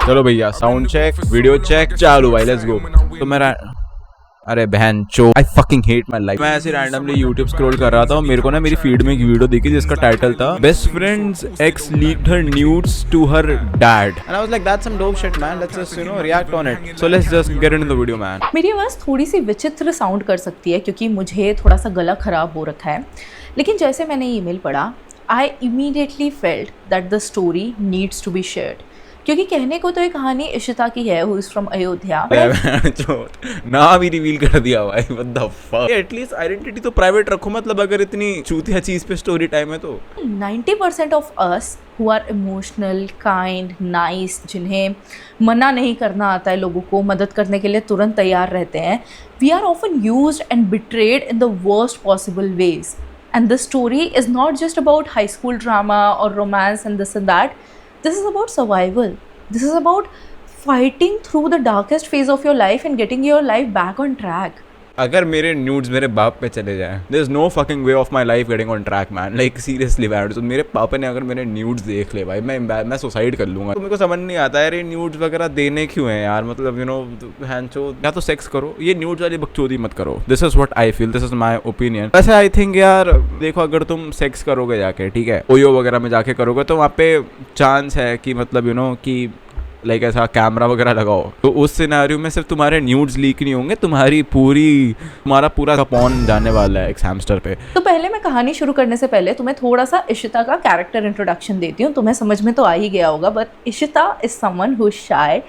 चलो भैया sound check, video check, चालू भाई, लेट्स गो। तो मेरा अरे बहन चो, I fucking hate my life. मैं ऐसे रैंडमली यूट्यूब स्क्रॉल कर रहा था और मेरे को ना मेरी फीड में एक वीडियो दिखी जिसका टाइटल था best friends ex leaked her nudes to her dad and I was like that's some dope shit man, let's just react on it. So let's just get into the video man. मेरी आवाज़ थोड़ी सी विचित्र sound कर सकती है क्योंकि मुझे थोड़ा सा गला ख़राब हो रखा है, लेकिन जैसे मैंने ईमेल पढ़ा I immediately felt that the story needs to be shared. क्योंकि कहने को तो ये कहानी इशिता की है, हु इज़ फ्रॉम अयोध्या। नाम ही रिवील कर दिया भाई, what the fuck. At least identity तो प्राइवेट रखो, मतलब अगर इतनी चूतिया चीज पे स्टोरी टाइम है तो। 90% of us who are emotional, kind, nice, जिन्हें मना नहीं करना आता है, लोगों को मदद करने के लिए तुरंत तैयार रहते हैं, we are often used and betrayed in the worst possible ways. And the story is not just about high school drama or romance and this and that. This is about survival. This is about fighting through the darkest phase of your life and getting your life back on track. अगर मेरे nudes मेरे बाप पे चले जाएं, there is no fucking way of my life getting on track man, like seriously man. तो मेरे पापा ने अगर मेरे न्यूड्स देख ले भाई, मैं सुसाइड कर लूंगा। तो मेरे को समझ नहीं आता यार ये न्यूड्स वगैरह देने क्यों हैं यार, मतलब यू नो हैंचो, या तो सेक्स करो, ये न्यूड्स वाली बकचोदी मत करो। This is what I feel, this is my opinion. वैसे आई थिंक यार देखो, अगर तुम सेक्स करोगे जाके, ठीक है, ओयो वगैरह में जाके करोगे तो वहाँ पे चांस है कि मतलब यू नो कि लाइक ऐसा कैमरा वगैरह लगाओ, तो उस सिनेरियो में सिर्फ तुम्हारे न्यूड्स लीक नहीं होंगे, तुम्हारा पूरा पॉन जाने वाला है एक हैमस्टर पे। तो पहले मैं कहानी शुरू करने से पहले तुम्हें थोड़ा सा इशिता का कैरेक्टर इंट्रोडक्शन देती हूँ। तुम्हें समझ में तो आ ही गया होगा, but Ishita is someone who is shy,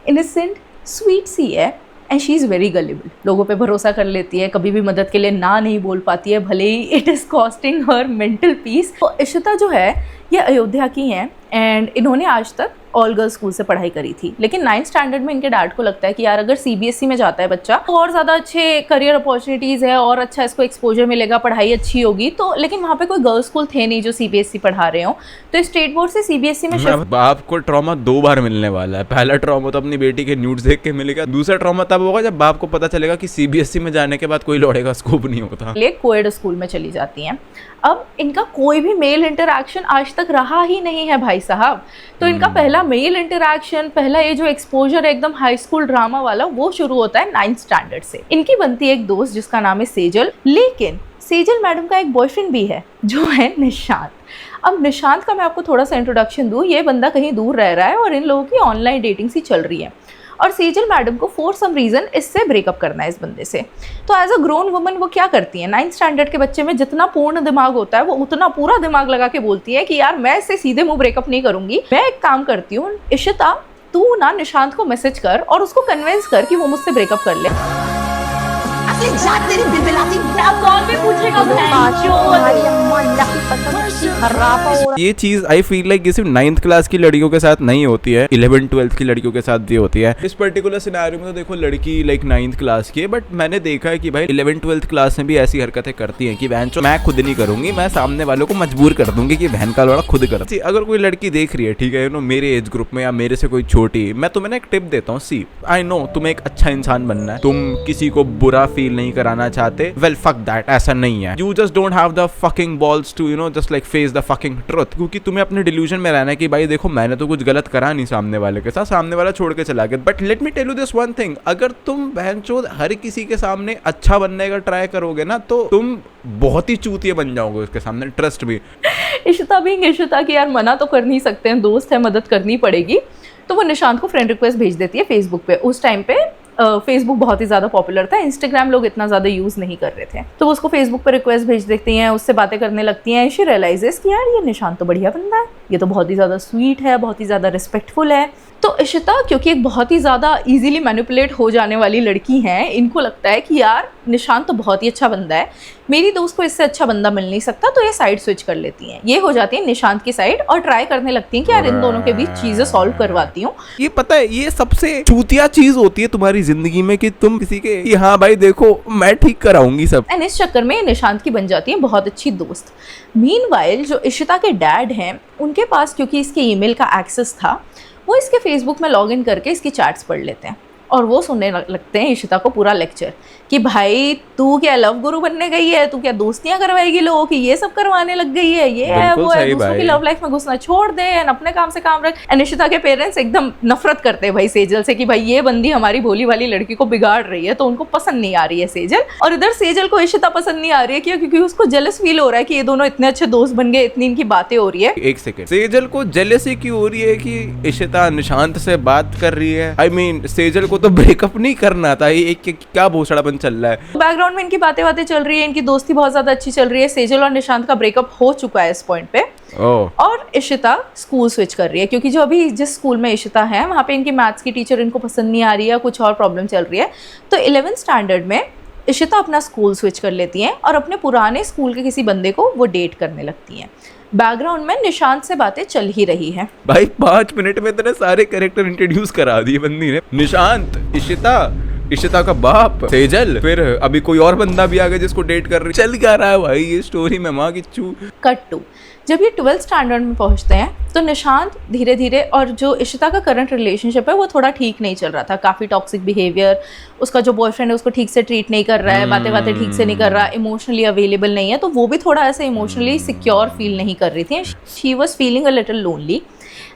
innocent, sweet सी है and she is very gullible. लोगों पे भरोसा कर लेती है, कभी भी मदद के लिए ना नहीं बोल पाती है, भले ही it is costing her mental peace. तो इशिता जो है ये अयोध्या की हैं एंड इन्होंने आज तक ऑल गर्ल्स स्कूल से पढ़ाई करी थी, लेकिन 9th स्टैंडर्ड में इनके डैड को लगता है कि यार अगर सीबीएसई में जाता है बच्चा तो और ज़्यादा अच्छे करियर अपॉर्चुनिटीज़ है और अच्छा इसको एक्सपोजर मिलेगा, पढ़ाई अच्छी होगी। तो लेकिन वहाँ पे कोई गर्ल्स स्कूल थे नहीं जो सीबीएसई पढ़ा रहे हो, तो स्टेट बोर्ड से सीबीएसई में शिफ्ट। बाप को ट्रॉमा 2 बार मिलने वाला है। पहला ट्रॉमा तो अपनी बेटी के न्यूड्स देख के मिलेगा, दूसरा ट्रॉमा तब होगा जब बाप को पता चलेगा कि सीबीएसई में जाने के बाद कोई लौड़े का स्कोप नहीं होता। कोएड स्कूल में चली जाती हैं। अब इनका कोई भी मेल इंटरैक्शन आज तक रहा ही नहीं है भाई साहब। तो इनका पहला मेल इंटरैक्शन, पहला ये जो एक्सपोजर है एकदम हाई स्कूल ड्रामा वाला, वो शुरू होता है 9th स्टैंडर्ड से। इनकी बनती है एक दोस्त जिसका नाम है सेजल, लेकिन सेजल मैडम का एक बॉयफ्रेंड भी है जो है निशांत। अब निशांत का मैं आपको थोड़ा सा इंट्रोडक्शन दूँ। ये बंदा कहीं दूर रह रहा है और इन लोगों की ऑनलाइन डेटिंग सी चल रही है और सेजल मैडम को फॉर सम रीज़न इससे ब्रेकअप करना है, इस बंदे से। तो एज अ ग्रोन वुमन वो क्या करती है, 9th स्टैंडर्ड के बच्चे में जितना पूर्ण दिमाग होता है वो उतना पूरा दिमाग लगा के बोलती है कि यार मैं इससे सीधे मुंह ब्रेकअप नहीं करूंगी, मैं एक काम करती हूँ, इशिता तू ना निशांत को मैसेज कर और उसको कन्विंस कर कि वो मुझसे ब्रेकअप कर ले। ये चीज आई फील लाइक सिर्फ 9th क्लास की लड़कियों के साथ नहीं होती है, 11th 12th की लड़कियों के साथ भी होती है। इस पर्टिकुलर सिनेरियो में तो देखो लड़की लाइक 9th क्लास की है, बट मैंने देखा है कि भाई 11th 12th क्लास में भी ऐसी हरकतें करती हैं कि बहन चो मैं खुद नहीं करूंगी, मैं सामने वालों को मजबूर कर दूंगी कि बहन का लौड़ा खुद कर। अगर कोई लड़की देख रही है, ठीक है, यू नो मेरे एज ग्रुप में या मेरे से कोई छोटी, मैं तुम्हें ना एक टिप देता हूँ। सी आई नो तुम्हें एक अच्छा इंसान बनना है, तुम किसी को बुरा फील नहीं कराना चाहते, वेल फक दैट, ऐसा नहीं है। You just don't have the fucking balls to you know just like face the fucking truth, क्योंकि तुम्हें अपने डिल्यूजन में रहना है कि भाई देखो मैंने तो कुछ गलत करा नहीं सामने वाले के साथ, सामने वाला छोड़ के चला गया। But let me tell you this one thing, अगर तुम बहनचोद हर किसी के सामने अच्छा बनने का ट्राई करोगे ना तो तुम बहुत ही चूतिया बन जाओगे उसके सामने, ट्रस्ट भी। इशिता भी इशिता की यार मना तो कर नहीं सकते हैं, दोस्त है, मदद करनी पड़ेगी। तो वो निशांत को फ्रेंड रिक्वेस्ट भेज देती है फेसबुक पे। उस टाइम पे फेसबुक बहुत ही ज़्यादा पॉपुलर था, इंस्टाग्राम लोग इतना ज़्यादा यूज़ नहीं कर रहे थे। तो वो उसको फेसबुक पर रिक्वेस्ट भेज देती हैं, उससे बातें करने लगती हैं। शी रियलाइजेस कि यार ये निशांत तो बढ़िया बंदा है, ये तो बहुत ही ज़्यादा स्वीट है, बहुत ही ज़्यादा रिस्पेक्टफुल है। तो इशिता क्योंकि एक बहुत ही ज़्यादा इजीली मैनिपुलेट हो जाने वाली लड़की हैं, इनको लगता है कि यार निशांत तो बहुत ही अच्छा बंदा है, मेरी दोस्त को इससे अच्छा बंदा मिल नहीं सकता, तो ये साइड स्विच कर लेती हैं। ये हो जाती है निशांत की साइड और ट्राई करने लगती हैं कि यार इन दोनों के बीच चीज़ें सॉल्व करवाती हूँ। ये पता है ये सबसे चूतिया चीज होती है तुम्हारी जिंदगी में कि तुम किसी के कि हाँ भाई देखो मैं ठीक कराऊंगी सब, एंड इस चक्कर में निशांत की बन जाती है बहुत अच्छी दोस्त। मीनवाइल जो इशिता के डैड हैं उनके पास क्योंकि इसके ईमेल का एक्सेस था, वो इसके फेसबुक में लॉगिन करके इसकी चैट्स पढ़ लेते हैं और वो सुनने लगते हैं इशिता को पूरा लेक्चर कि भाई तू क्या लव गुरु बनने गई है, तू क्या दोस्तियां करवाएगी लोगों की, ये सब करवाने लग गई है, ये है वो है, दूसरों की लव लाइफ में घुसना छोड़ दे एंड अपने काम से काम रख। एंड इशिता के पेरेंट्स एकदम नफरत करते हैं भाई सेजल से कि भाई ये बंदी हमारी भोली वाली लड़की को बिगाड़ रही है, तो उनको पसंद नहीं आ रही है सेजल। और इधर सेजल को इशिता पसंद नहीं आ रही है क्यों? क्योंकि उसको जेलस फील हो रहा है कि ये दोनों इतने अच्छे दोस्त बन गए, इतनी इनकी बातें हो रही है। एक सेकंड, सेजल को जेलसी क्यों हो रही है कि इशिता निशांत से बात कर रही है? आई मीन सेजल को तो ब्रेकअप नहीं करना था, ये क्या भोसड़ापन चल रहा है? बैकग्राउंड में इनकी बातें चल रही है, इनकी दोस्ती बहुत ज्यादा अच्छी चल रही है। सेजल और निशांत का ब्रेकअप हो चुका है इस पॉइंट पे। और इशिता स्कूल स्विच कर रही है क्योंकि जो अभी जिस स्कूल में इशिता है वहाँ पे इनकी मैथ्स की टीचर इनको पसंद नहीं आ रही है, कुछ और प्रॉब्लम चल रही है। तो 11th स्टैंडर्ड में इशिता अपना स्कूल स्विच कर लेती हैं और अपने पुराने स्कूल के किसी बंदे को वो डेट करने लगती हैं। बैकग्राउंड में निशांत से बातें चल ही रही हैं। भाई 5 मिनट में इतने सारे कैरेक्टर इंट्रोड्यूस करा दिए बंदी ने। निशांत, इशिता का बाप, सेजल, फिर अभी कोई और बंदा भी आ गया जिसको डेट कर रही। चल क्या रहा है भाई ये स्टोरी में? माँ की चू। कट टू, जब ये 12th स्टैंडर्ड में पहुंचते हैं तो निशांत धीरे धीरे, और जो इशिता का करंट रिलेशनशिप है वो थोड़ा ठीक नहीं चल रहा था, काफ़ी टॉक्सिक बिहेवियर, उसका जो बॉयफ्रेंड है उसको ठीक से ट्रीट नहीं कर रहा है, बातें ठीक से नहीं कर रहा, इमोशनली अवेलेबल नहीं है, तो वो भी थोड़ा ऐसे इमोशनली सिक्योर फील नहीं कर रही थी। She was feeling a little lonely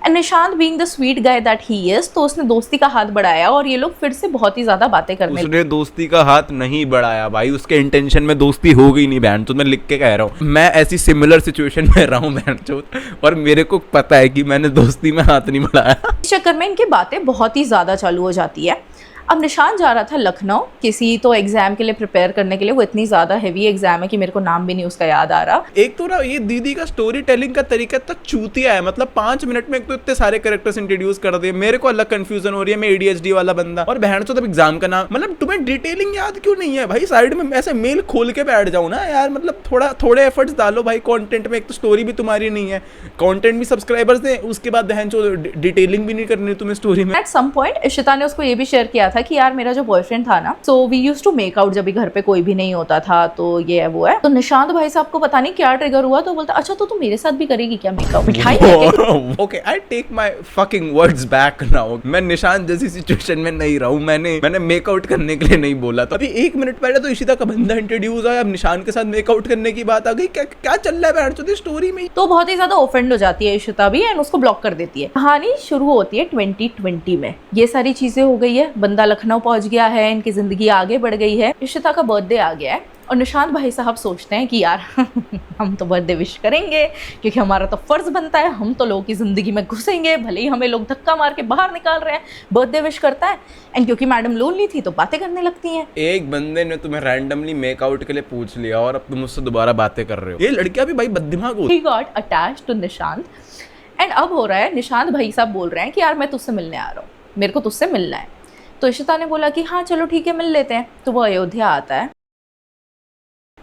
and Nishant being the sweet guy that he is, तो उसने दोस्ती का हाथ बढ़ाया और ये लोग फिर से बहुत ही ज्यादा बातें करने। उसने दोस्ती का हाथ नहीं बढ़ाया भाई, उसके इंटेंशन में दोस्ती हो गई नहीं बहन। तो मैं लिख के कह रहा हूँ, मैं ऐसी सिमिलर सिचुएशन में रहा हूँ बहन चोद, और मेरे को पता है कि मैंने दोस्ती में हाथ नहीं बढ़ाया। इस चक्कर में इनकी बातें बहुत ही ज्यादा चालू हो जाती है। अब निशांत जा रहा था लखनऊ किसी तो एग्जाम के लिए प्रिपेयर करने के लिए, वो इतनी ज्यादा हेवी एग्जाम है कि मेरे को नाम भी नहीं उसका याद आ रहा। एक तो ना ये दीदी का स्टोरी टेलिंग का तरीका तक चूतिया है, मतलब 5 मिनट में एक तो इतने सारे कैरेक्टर्स इंट्रोड्यूस कर दिए। मेरे को अलग कंफ्यूजन हो रही है, मैं ADHD वाला बंदा, और बहन तो तब एग्जाम का नाम, मतलब तुम्हें डिटेलिंग याद क्यों नहीं है भाई? साइड में ऐसे मेल खोल के बैठ जाओ ना यार, मतलब थोड़े एफर्ट्स डालो भाई कंटेंट में। एक तो स्टोरी भी तुम्हारी नहीं है, कंटेंट भी सब्सक्राइबर्स ने, उसके बाद बहन जो डिटेलिंग भी नहीं करनी तुम्हें स्टोरी में। एट सम पॉइंट इशिता ने उसको ये भी शेयर किया था कि यार मेरा जो बॉयफ्रेंड था ना, so we used to make out जब भी घर पे कोई भी नहीं होता था, तो ये है वो है। तो निशांत भाई साहब को पता नहीं क्या ट्रिगर हुआ, तो बोलता अच्छा तो तू मेरे साथ भी करेगी क्या मेकआउट? मिठाई okay, I take my fucking words back now. मैं निशांत जैसी सिचुएशन में नहीं रहा हूं, मैंने मेकआउट करने के लिए नहीं बोला था। अभी 1 मिनट पहले तो इशिता का बंदा इंट्रोड्यूस आया, अब निशांत के साथ मेकआउट करने की बात आ गई। क्या चल रहा है बहन चोद स्टोरी में? तो बहुत ही ज्यादा ऑफेंड हो जाती है इशिता भी एंड उसको ब्लॉक कर देती है। कहानी शुरू होती है 2020 में। ये सारी चीजें हो गई है, बंदा लखनऊ पहुंच गया है, इनकी जिंदगी आगे बढ़ गई है, इशिता का बर्थडे आ गया है और निशांत भाई साहब सोचते हैं कि यार हम तो बर्थडे विश करेंगे क्योंकि हमारा तो फर्ज बनता है, हम तो लोगों की जिंदगी में घुसेंगे, भले ही हमें लोग धक्का मार के बाहर निकाल रहे हैं, बर्थडे विश करता है। एंड क्योंकि मैडम लोनली थी तो बातें करने लगती हैं। एक बंदे ने तुम्हें रैंडमली मेकआउट के लिए पूछ लिया और अब तुम मुझसे दोबारा बातें कर रहे हो। ये लड़कियां भी भाई बददिमाग होती। He got attached to Nishant and अब हो रहा है, निशांत भाई साहब बोल रहे हैं कि यार मैं तुझसे मिलने आ रहा हूँ, मेरे को तुझसे मिलना है। तो इशिता ने बोला कि हाँ चलो ठीक है मिल लेते हैं। तो वो अयोध्या आता है।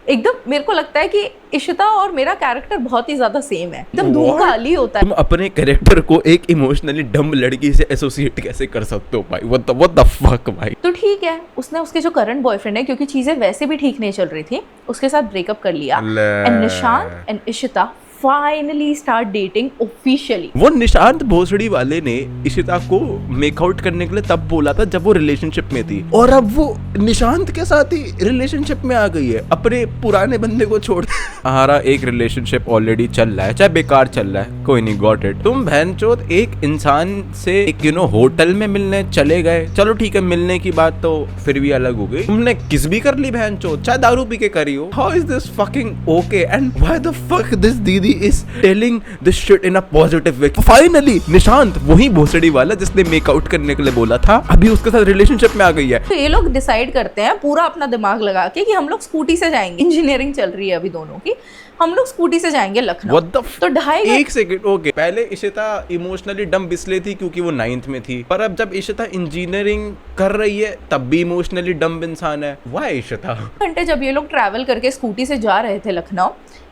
एकदम मेरे को लगता है कि इशिता और मेरा कैरेक्टर बहुत ही ज्यादा सेम है, एकदम धूम का अली होता है। तुम अपने कैरेक्टर को एक इमोशनली डम्ब लड़की से एसोसिएट कैसे कर सकते हो भाई? व्हाट द फक भाई। तो ठीक है, उसने उसके जो करंट बॉयफ्रेंड है, क्योंकि चीजें वैसे भी ठीक नहीं चल रही थी, उसके साथ ब्रेकअप कर लिया and Nishant and Ishita finally start dating officially. वो निशांत भोसड़ी वाले ने इशिता को मेकआउट करने के लिए तब बोला था जब वो रिलेशनशिप में थी, और अब वो निशांत के साथ ही रिलेशनशिप में आ गई है, अपने पुराने बंदे को छोड़। हमारा एक रिलेशनशिप ऑलरेडी चल रहा है, चाहे बेकार चल रहा है, कोई नहीं, गॉट इट। तुम बहनचोद एक इंसान से एक होटल में मिलने चले गए, चलो ठीक है मिलने की बात तो फिर भी अलग हो गई, तुमने किस भी कर ली बहनचोद, चाहे दारू पी के करी हो। How is this fucking okay and why the fuck this दीदी is telling this shit in a positive way? Finally Nishant वही भोसड़ी वाला जिसने मेकआउट करने के लिए बोला था, अभी उसके साथ रिलेशनशिप में आ गई है। तो ये लोग डिसाइड करते हैं पूरा अपना दिमाग लगा के कि हम लोग स्कूटी से जाएंगे, इंजीनियरिंग चल रही है अभी दोनों की, हम लोग स्कूटी से जाएंगे लखनऊ। तो 2.5 एक सेकंड, ओके, पहले इशिता इमोशनली डम्ब इसलिए थी क्योंकि वो 9th में थी, पर अब जब इशिता इंजीनियरिंग कर रही है तब भी इमोशनली डम्ब इंसान है। वाई इशिता? घंटे जब ये लोग ट्रैवल करके स्कूटी से जा रहे थे लखनऊ,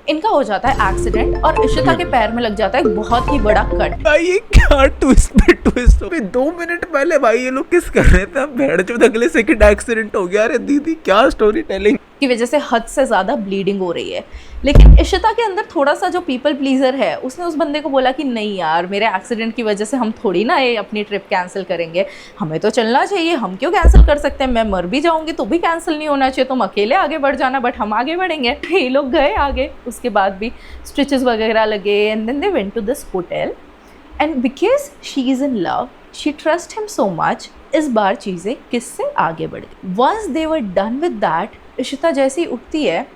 इनका हो जाता है एक्सीडेंट और इशिता के पैर में लग जाता है एक बहुत ही बड़ा कट। भाई ये क्या ट्विस्ट पे ट्विस्ट। 2 मिनट पहले भाई ये लोग किस कर रहे थे, भेड़ चोद अगले सेकंड एक्सीडेंट हो गया। अरे दीदी क्या स्टोरी टेलिंग। की वजह से हद से ज़्यादा ब्लीडिंग हो रही है। लेकिन इशिता के अंदर थोड़ा सा जो पीपल प्लीजर है, उसने उस बंदे को बोला कि नहीं यार, मेरे एक्सीडेंट की वजह से हम थोड़ी ना ये अपनी ट्रिप कैंसिल करेंगे, हमें तो चलना चाहिए, हम क्यों कैंसिल कर सकते हैं, मैं मर भी जाऊंगी तो भी कैंसिल नहीं होना चाहिए, तुम अकेले आगे बढ़ जाना, बट हम आगे बढ़ेंगे। ये लोग गए आगे, उसके बाद भी स्टिचेस वगैरह लगे, and then they went to this hotel, and because she is in love, she trust him so much, इस बार चीज़ें किससे आगे बढ़ गई। Once they were done with that, Ishita जैसे ही उठती है,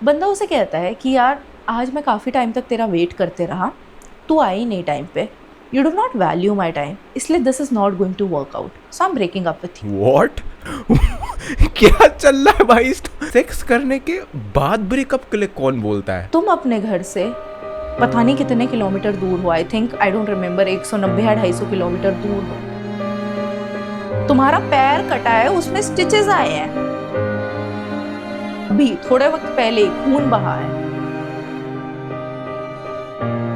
बंदा उसे कहता है कि यार आज मैं काफ़ी टाइम तक तेरा वेट करते रहा, तू आई नहीं टाइम पे, you do not value my time, इसलिए this is not going to work out, so I am breaking up with you. What? क्या चल रहा है भाई? सेक्स करने के बाद ब्रेकअप के लिए कौन बोलता है? तुम अपने घर से पता नहीं कितने किलोमीटर दूर हो, I think, I don't remember, 190 या 250 किलोमीटर दूर हो, तुम्हारा पैर कटा है, उसमें स्टिचेस आए हैं, अभी थोड़े वक्त पहले ही खून बहा है।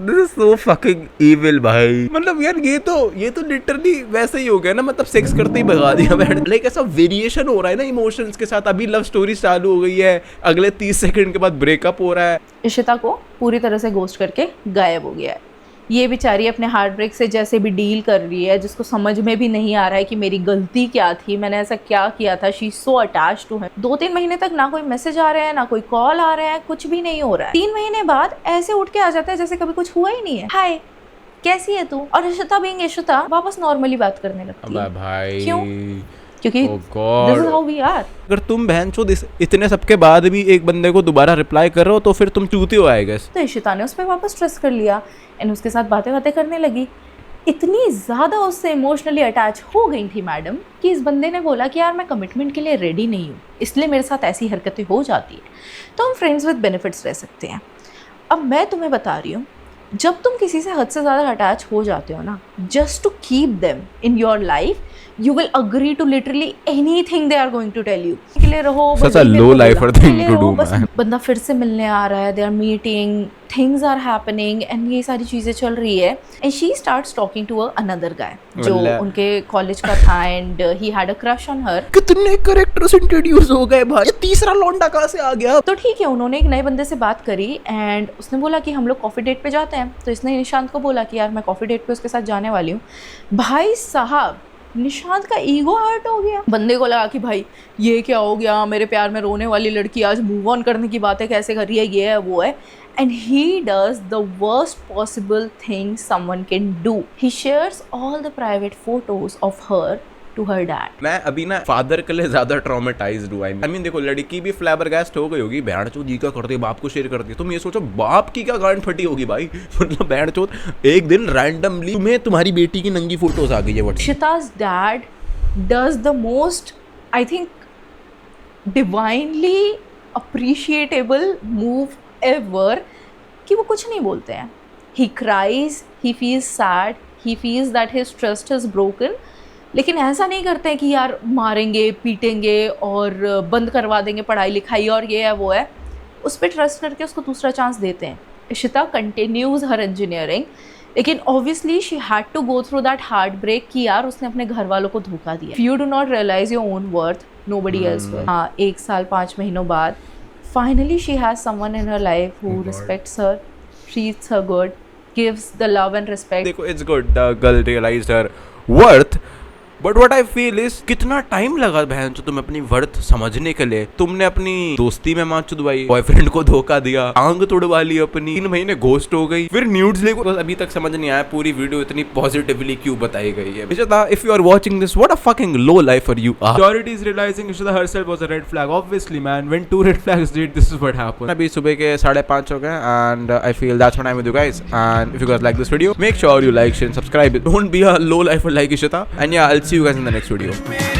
This is so fucking evil भाई। मतलब यार ये तो लिटरली वैसे ही हो गया ना, मतलब सेक्स करते ही भगा दिया। लाइक ऐसा वेरिएशन हो रहा है ना इमोशंस के साथ। अभी लव स्टोरी चालू हो गई है, अगले 30 सेकंड के बाद ब्रेकअप हो रहा है। इशिता को पूरी तरह से गोस्ट करके गायब हो गया है। ये बेचारी अपने हार्ट ब्रेक से जैसे भी डील कर रही है, जिसको समझ में भी नहीं आ रहा है कि मेरी गलती क्या थी, मैंने ऐसा क्या किया था। She so attached to him. 2-3 महीने तक ना कोई मैसेज आ रहे हैं, ना कोई कॉल आ रहे हैं, कुछ भी नहीं हो रहा है। 3 महीने बाद ऐसे उठ के आ जाता है जैसे कभी कुछ हुआ ही नहीं है। हाय, कैसी है तू? और इशिता बीइंग इशिता वापस नॉर्मली बात करने लगती है। भाई क्यों? क्योंकि God. This is how we are. अगर तुम बहनचोद इतने सबके बाद भी एक बंदे को दोबारा रिप्लाई कर रहे हो तो फिर तुम चूती हो, आई गेस। तो इशिता ने उस पर वापस ट्रस्ट कर लिया एंड उसके साथ बातें करने लगी। इतनी ज़्यादा उससे इमोशनली अटैच हो गई थी मैडम कि इस बंदे ने बोला कि यार मैं कमिटमेंट के लिए रेडी नहीं हूँ, इसलिए मेरे साथ ऐसी हरकतें हो जाती हैं, तो हम फ्रेंड्स विद बेनिफिट्स रह सकते हैं। अब मैं तुम्हें बता रही हूँ, जब तुम किसी से हद से ज़्यादा अटैच हो जाते हो ना, just to keep them in your life, you will agree to literally anything they are going to tell you। के लिए रहो, such a low lifer thing to do, man। बंदा फिर से मिलने आ रहा है, they are meeting, things are happening, and ये सारी चीज़ें चल रही है, and she starts talking to another guy जो उनके कॉलेज का था, and he had a crush on her। कितने कैरेक्टर्स इंट्रोड्यूस हो गए भाई, ये तीसरा लौंडा कहाँ से आ गया? तो ठीक है, उन्होंने एक नए बंदे से बात करी एंड उसने बोला कि हम लोग कॉफ़ी डेट पे जाते हैं। तो इसने निशांत को बोला कि यार मैं कॉफ़ी डेट पे उसके साथ जाने वाली हूँ। भाई साहब, निशांत का ईगो हर्ट हो गया। बंदे को लगा कि भाई ये क्या हो गया, मेरे प्यार में रोने वाली लड़की आज मूव ऑन करने की बातें कैसे कर रही है, ये है वो है। And he does the worst possible thing someone can do, he shares all the private photos of her to her dad. मैं अभी ना फादर के लिए ज्यादा ट्रॉमेटाइज्ड हुआ। आई मीन देखो, लड़की भी फ्लैबरगैस्ट हो गई होगी, बहन चोद जी का करती है, बाप को शेयर करती है। तुम ये सोचो बाप की क्या गांड फटी होगी भाई। मतलब बहन चोद एक दिन रैंडमली तुम्हें तुम्हारी बेटी की नंगी फोटोज आ गई है। इशिता's dad does the most, I think, divinely appreciable move ever कि वो कुछ नहीं बोलते हैं। He cries, he feels sad, he feels that his trust is broken, लेकिन ऐसा नहीं करते हैं कि यार मारेंगे पीटेंगे और बंद करवा देंगे पढ़ाई लिखाई और ये है वो है। उस पर ट्रस्ट करके उसको दूसरा चांस देते हैं। इशिता कंटिन्यूज हर इंजीनियरिंग, लेकिन obviously she had to go through that heart break कि यार उसने अपने घर वालों को धोखा दिया। You do not realise your own worth, nobody else will. हाँ, 1 साल 5 महीनों बाद finally she has someone in her life who respects her, treats her good, gives the love and respect. देखो, it's good the girl realised her worth, but what I feel is कितना time लगा बहन जो तुम्हें अपनी worth समझने के लिए। तुमने अपनी दोस्ती में मां चुदवाई, बॉयफ्रेंड को धोखा दिया, आंग तोड़वा ली अपनी, 3 महीने घोस्ट हो गई, फिर न्यूड्स लेको। तो अभी तक समझ नहीं आया पूरी वीडियो इतनी पॉजिटिवली क्यों बताई गई है। Ishita, if you are watching this, what a fucking low lifer you are। Majority is realizing Ishita herself was a red flag. Obviously man, when 2 red flags did, this is what happened। अभी सुबह के 5:30 हो गए and I feel that's what I'm with you guys, and if you guys like this video, make sure you like, share and subscribe. Don't be a low lifer like Ishita, and yeah, I'll see you guys in the next video।